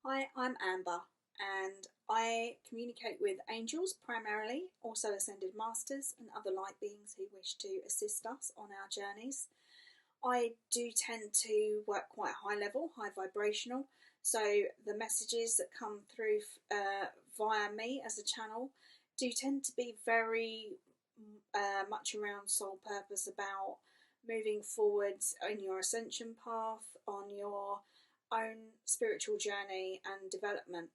Hi, I'm Amber, and I communicate with angels primarily, also ascended masters and other light beings who wish to assist us on our journeys. I do tend to work quite high level, high vibrational, so the messages that come through via me as a channel do tend to be very much around soul purpose, about moving forwards in your ascension path, on your own spiritual journey and development.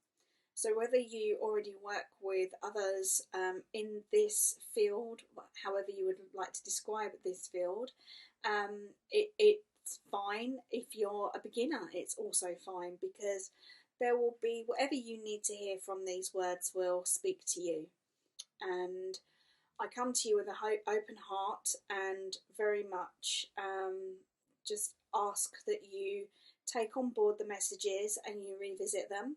So, whether you already work with others in this field, however you would like to describe this field, it's fine. If you're a beginner, it's also fine, because there will be whatever you need to hear from these words will speak to you. And I come to you with an open heart, and very much just ask that you take on board the messages and you revisit them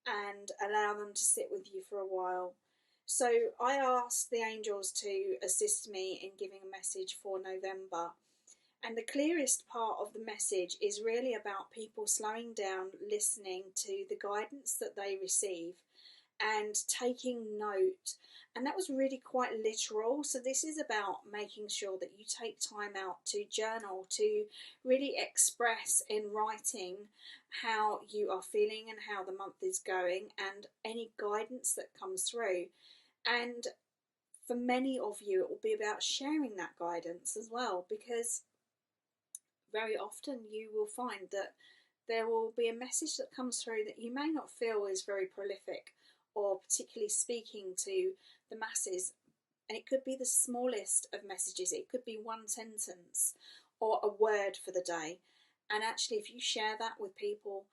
and allow them to sit with you for a while. So I asked the angels to assist me in giving a message for November. And the clearest part of the message is really about people slowing down, listening to the guidance that they receive and taking note. And that was really quite literal. So this is about making sure that you take time out to journal, to really express in writing how you are feeling and how the month is going, and any guidance that comes through. And for many of you, it will be about sharing that guidance as well, because very often you will find that there will be a message that comes through that you may not feel is very prolific or particularly speaking to the masses. And it could be the smallest of messages, it could be one sentence or a word for the day. And actually, if you share that with people,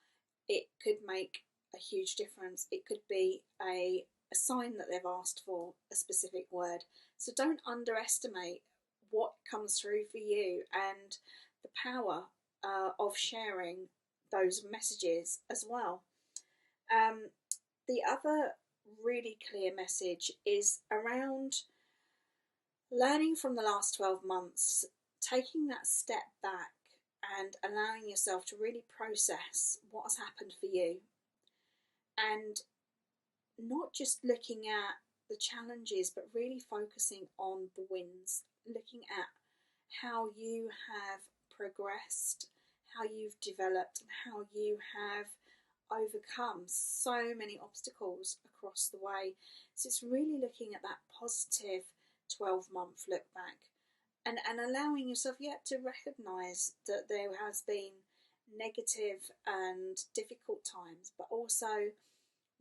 it could make a huge difference. It could be a sign that they've asked for a specific word. So don't underestimate what comes through for you and the power of sharing those messages as well. The other really clear message is around learning from the last 12 months, taking that step back and allowing yourself to really process what has happened for you, and not just looking at the challenges, but really focusing on the wins, looking at how you have progressed, how you've developed, and how you have overcome so many obstacles across the way. So it's really looking at that positive 12-month look back, and allowing yourself yet to recognise that there has been negative and difficult times, but also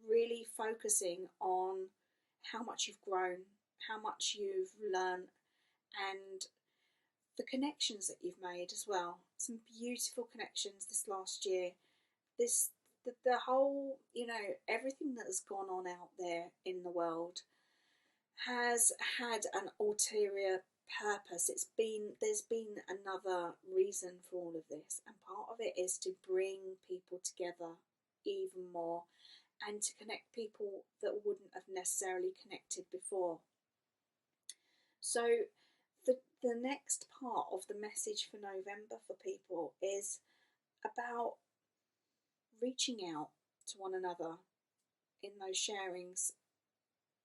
really focusing on how much you've grown, how much you've learned, and the connections that you've made as well. Some beautiful connections this last year. The whole, everything that has gone on out there in the world has had an ulterior purpose. There's been another reason for all of this, and part of it is to bring people together even more, and to connect people that wouldn't have necessarily connected before. So the next part of the message for November for people is about reaching out to one another in those sharings.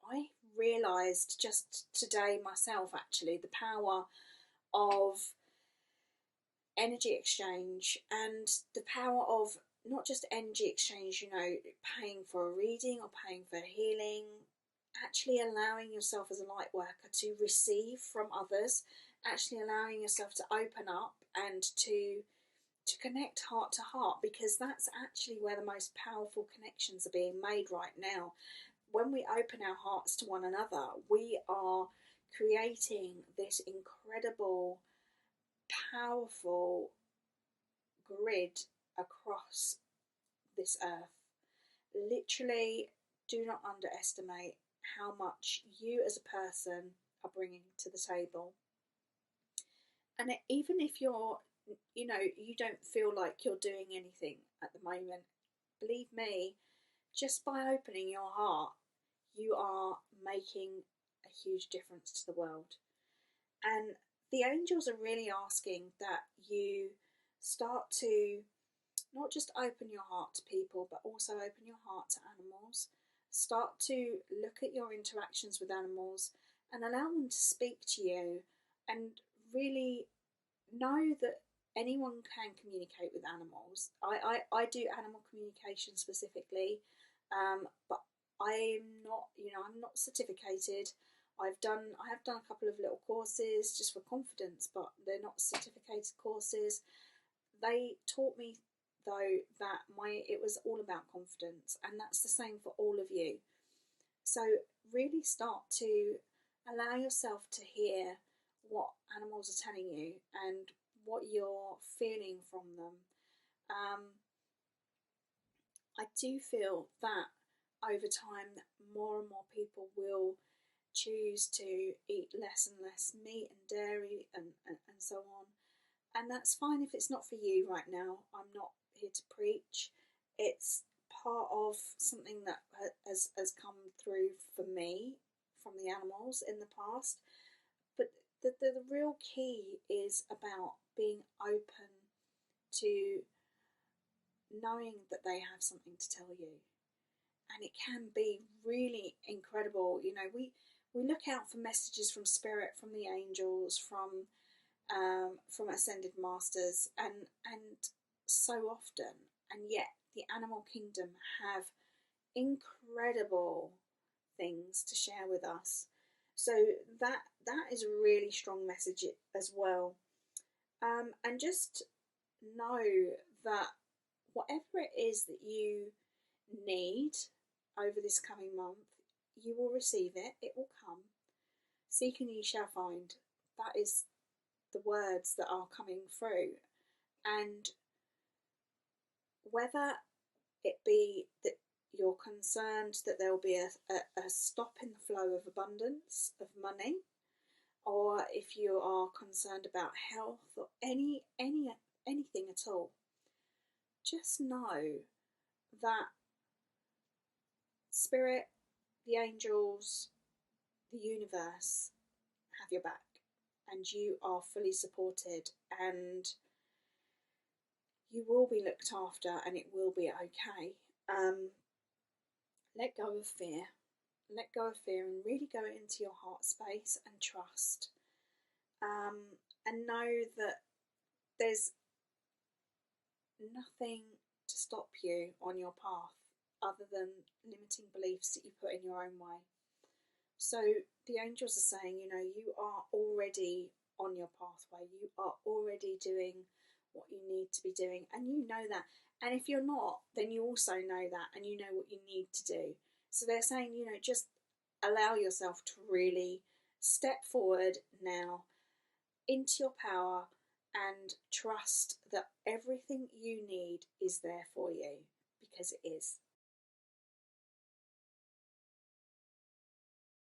I realised just today myself, actually, the power of energy exchange, and the power of not just energy exchange, paying for a reading or paying for healing, actually allowing yourself as a light worker to receive from others, actually allowing yourself to open up and to connect heart to heart, because that's actually where the most powerful connections are being made right now. When we open our hearts to one another, we are creating this incredible, powerful grid across this earth. Literally, do not underestimate how much you as a person are bringing to the table. And even if you don't feel like you're doing anything at the moment, believe me, just by opening your heart, you are making a huge difference to the world. And the angels are really asking that you start to not just open your heart to people, but also open your heart to animals. Start to look at your interactions with animals and allow them to speak to you, and really know that anyone can communicate with animals. I do animal communication specifically, but I'm not certificated. I have done a couple of little courses just for confidence, but they're not certificated courses. They taught me though that it was all about confidence, and that's the same for all of you. So really start to allow yourself to hear what animals are telling you and what you're feeling from them. Um, I do feel that over time, more and more people will choose to eat less and less meat and dairy and so on. And that's fine if it's not for you right now. I'm not here to preach. It's part of something that has come through for me from the animals in the past. But the real key is about being open to knowing that they have something to tell you. And it can be really incredible. We look out for messages from spirit, from the angels, from ascended masters, and so often, and yet the animal kingdom have incredible things to share with us. So that is a really strong message as well. And just know that whatever it is that you need over this coming month, you will receive it. It will come. Seek and ye shall find. That is the words that are coming through. And whether it be that you're concerned that there will be a stop in the flow of abundance of money, or if you are concerned about health or anything at all, just know that spirit, the angels, the universe have your back, and you are fully supported, and you will be looked after, and it will be okay. Let go of fear. Let go of fear and really go into your heart space and trust. And know that there's nothing to stop you on your path other than limiting beliefs that you put in your own way. So the angels are saying, you are already on your pathway. You are already doing what you need to be doing, and you know that. And if you're not, then you also know that, and you know what you need to do. So they're saying, just allow yourself to really step forward now into your power and trust that everything you need is there for you, because it is.